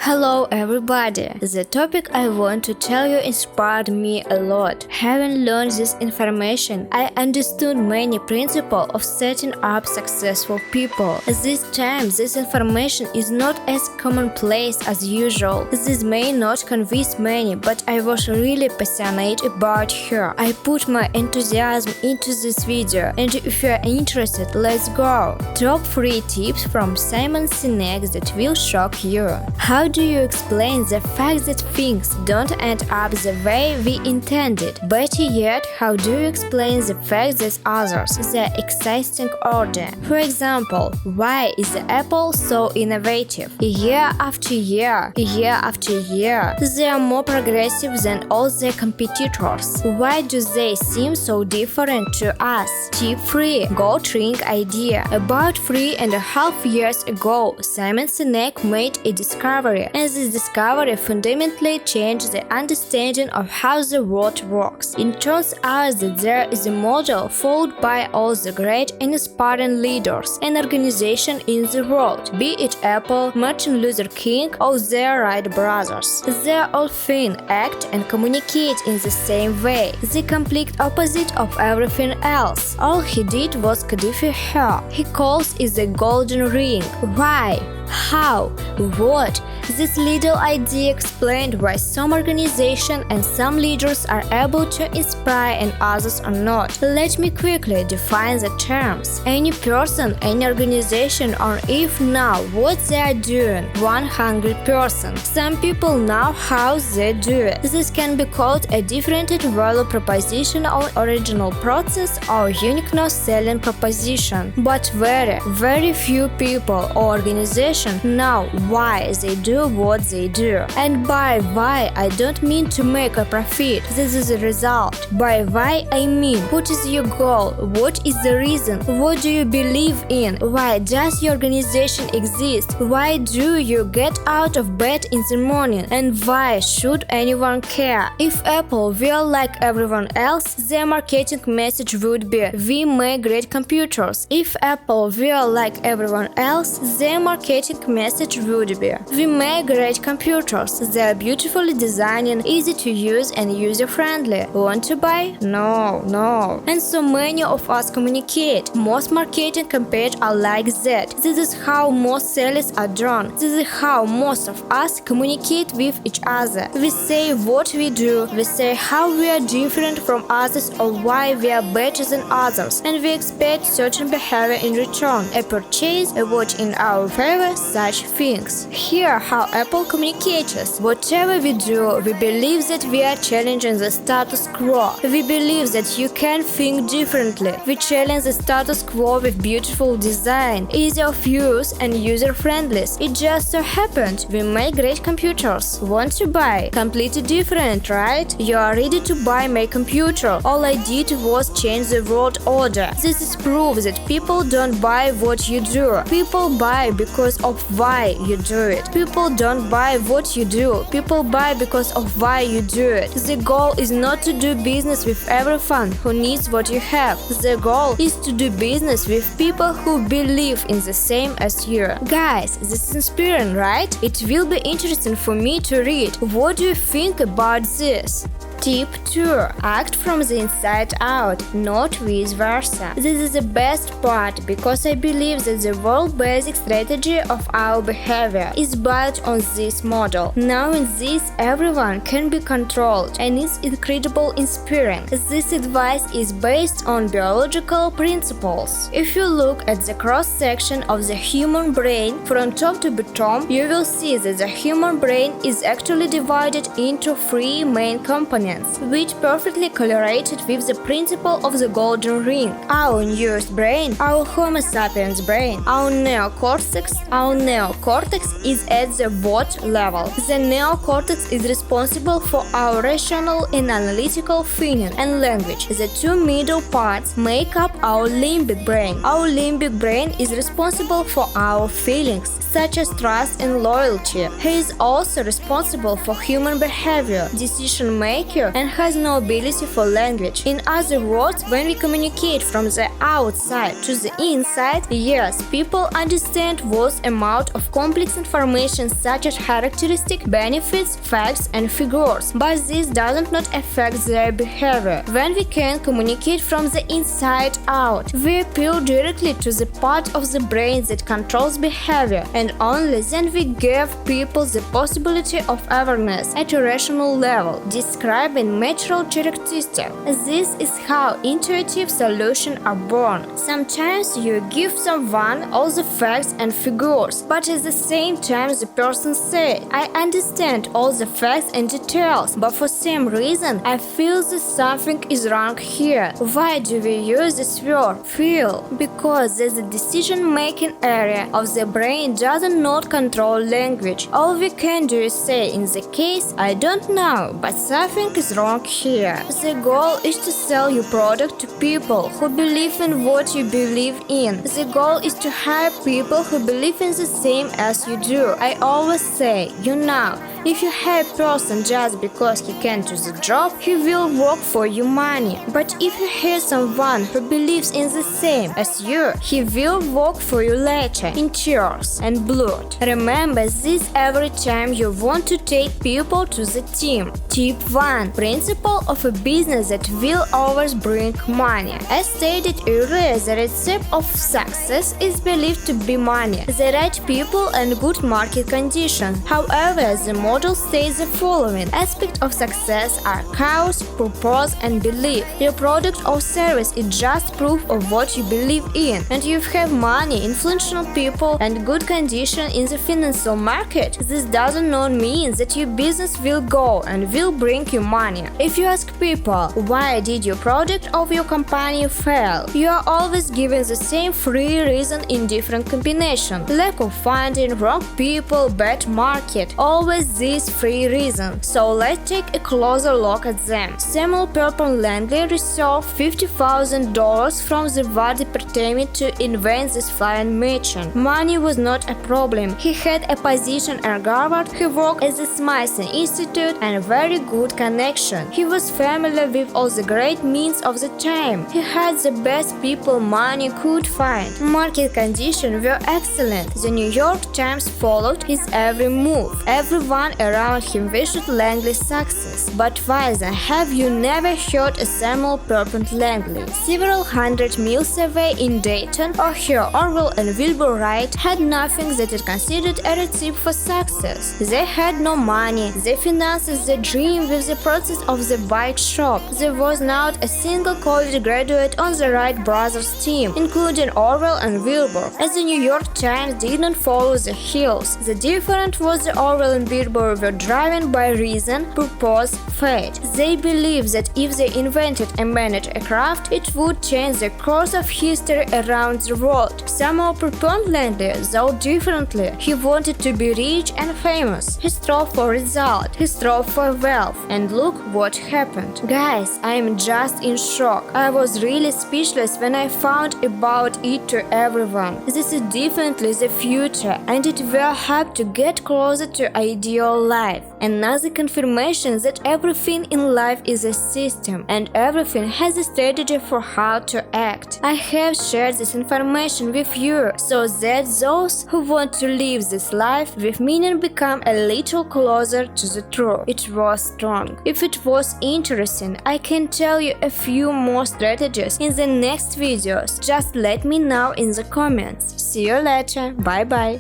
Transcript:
Hello everybody! The topic I want to tell you inspired me a lot. Having learned this information, I understood many principles of setting up successful people. At this time, this information is not as commonplace as usual. This may not convince many, but I was really passionate about her. I put my enthusiasm into this video, and if you are interested, let's go! Top 3 tips from Simon Sinek that will shock you. How do you explain the fact that things don't end up the way we intended? Better yet, how do you explain the fact that others, the existing order? For example, why is the Apple so innovative? Year after year, they are more progressive than all their competitors. Why do they seem so different to us? Tip 3. Gold ring idea. About 3.5 years ago, Simon Sinek made a discovery, and this discovery fundamentally changed the understanding of how the world works. It turns out that there is a model followed by all the great and inspiring leaders and organizations in the world, be it Apple, Martin Luther King, or their Wright brothers. They all think, act, and communicate in the same way, the complete opposite of everything else. All he did was codify her. He calls it the golden ring. Why? How? What? This little idea explained why some organizations and some leaders are able to inspire and others are not. Let me quickly define the terms. Any person, any organization, or if now what they are doing, 100%. Some people know how they do it. This can be called a differentiated value proposition or original process or uniqueness selling proposition. But very few people or organizations know why they do what they do. And by why, I don't mean to make a profit. This is the result. By why, I mean what is your goal? What is the reason? What do you believe in? Why does your organization exist? Why do you get out of bed in the morning? And why should anyone care? If Apple were like everyone else, their marketing message would be, "We make great computers." If Apple were like everyone else, their marketing message would be, "We make great computers. They are beautifully designed, easy to use, and user-friendly. Want to buy? No. And so many of us communicate. Most marketing campaigns are like that. This is how most sellers are drawn. This is how most of us communicate with each other. We say what we do, we say how we are different from others or why we are better than others, and we expect certain behavior in return, a purchase, a watch in our favor, such things. Here how Apple communicates. Whatever we do, we believe that we are challenging the status quo. We believe that you can think differently. We challenge the status quo with beautiful design, easy of use, and user-friendly. It just so happened we make great computers. Want to buy? Completely different, right? You are ready to buy my computer. All I did was change the world order. This is proof that people don't buy what you do. People buy because of why you do it. People don't buy what you do. People buy because of why you do it. The goal is not to do business with everyone who needs what you have. The goal is to do business with people who believe in the same as you. Guys, this is inspiring, right? It will be interesting for me to read. What do you think about this? Tip 2. Act from the inside out, not vice versa. This is the best part because I believe that the world basic strategy of our behavior is built on this model. Knowing this, everyone can be controlled, and it's incredibly inspiring. This advice is based on biological principles. If you look at the cross-section of the human brain from top to bottom, you will see that the human brain is actually divided into 3 main components, which perfectly correlated with the principle of the golden ring. Our newest brain, our Homo sapiens brain, our neocortex. Our neocortex is at the what level? The neocortex is responsible for our rational and analytical thinking and language. The 2 middle parts make up our limbic brain. Our limbic brain is responsible for our feelings, such as trust and loyalty. He is also responsible for human behavior, decision making, fear and has no ability for language. In other words, when we communicate from the outside to the inside, yes, people understand vast amount of complex information such as characteristics, benefits, facts, and figures, but this doesn't not affect their behavior. When we can communicate from the inside out, we appeal directly to the part of the brain that controls behavior, and only then we give people the possibility of awareness at a rational level, describing natural characteristics. This is how intuitive solutions are born. Sometimes you give someone all the facts and figures, but at the same time the person says, I understand all the facts and details, but for some reason I feel that something is wrong here. Why do we use this word, feel? Because the decision-making area of the brain does not control language. All we can do is say, in the case, I don't know, but something is wrong here. The goal is to sell your product to people who believe in what you believe in. The goal is to hire people who believe in the same as you do. I always say, if you hire a person just because he can do the job, he will work for your money. But if you hire someone who believes in the same as you, he will work for you later, in tears and blood. Remember this every time you want to take people to the team. Tip 1. Principle of a business that will always bring money. As stated earlier, the recipe of success is believed to be money, the right people and good market conditions. However, the model states the following aspects of success are cause, purpose, and belief. Your product or service is just proof of what you believe in, and you have money, influential people, and good condition in the financial market. This does not mean that your business will go and will bring you money. If you ask people, why did your product or your company fail, you are always given the same three reasons in different combinations: lack of funding, wrong people, bad market. Always these three reasons. So let's take a closer look at them. Samuel Perpon Langley received $50,000 from the war department to invent this flying machine. Money was not a problem. He had a position at Harvard, he worked at the Smithsonian Institute, and a very good connection. He was familiar with all the great means of the time. He had the best people money could find. Market conditions were excellent. The New York Times followed his every move. Everyone around him wished Langley success. But why then have you never heard of Samuel Perpon Langley? Several hundred miles away in Dayton, Ohio, Orwell and Wilbur Wright had nothing that is considered a recipe for success. They had no money. They financed the dream with the process of the bike shop. There was not a single college graduate on the Wright brothers team, including Orwell and Wilbur, as the New York Times did not follow the hills. The difference was that Orwell and Wilbur were driven by reason, purpose, fate. They believed that if they invented and managed a craft, it would change the course of history around the world. Samuel Perpon Langley thought differently. He wanted to be rich and famous. He strove for results. He strove for wealth. And look what happened. Guys, I am just in shock. I was really speechless when I found about it to everyone. This is definitely the future, and it will help to get closer to ideal life. Another confirmation that everything in life is a system, and everything has a strategy for how to act. I have shared this information with you so that those who want to live this life with meaning become a little closer to the truth. It was strong. If it was interesting, I can tell you a few more strategies in the next videos. Just let me know in the comments. See you later. Bye bye.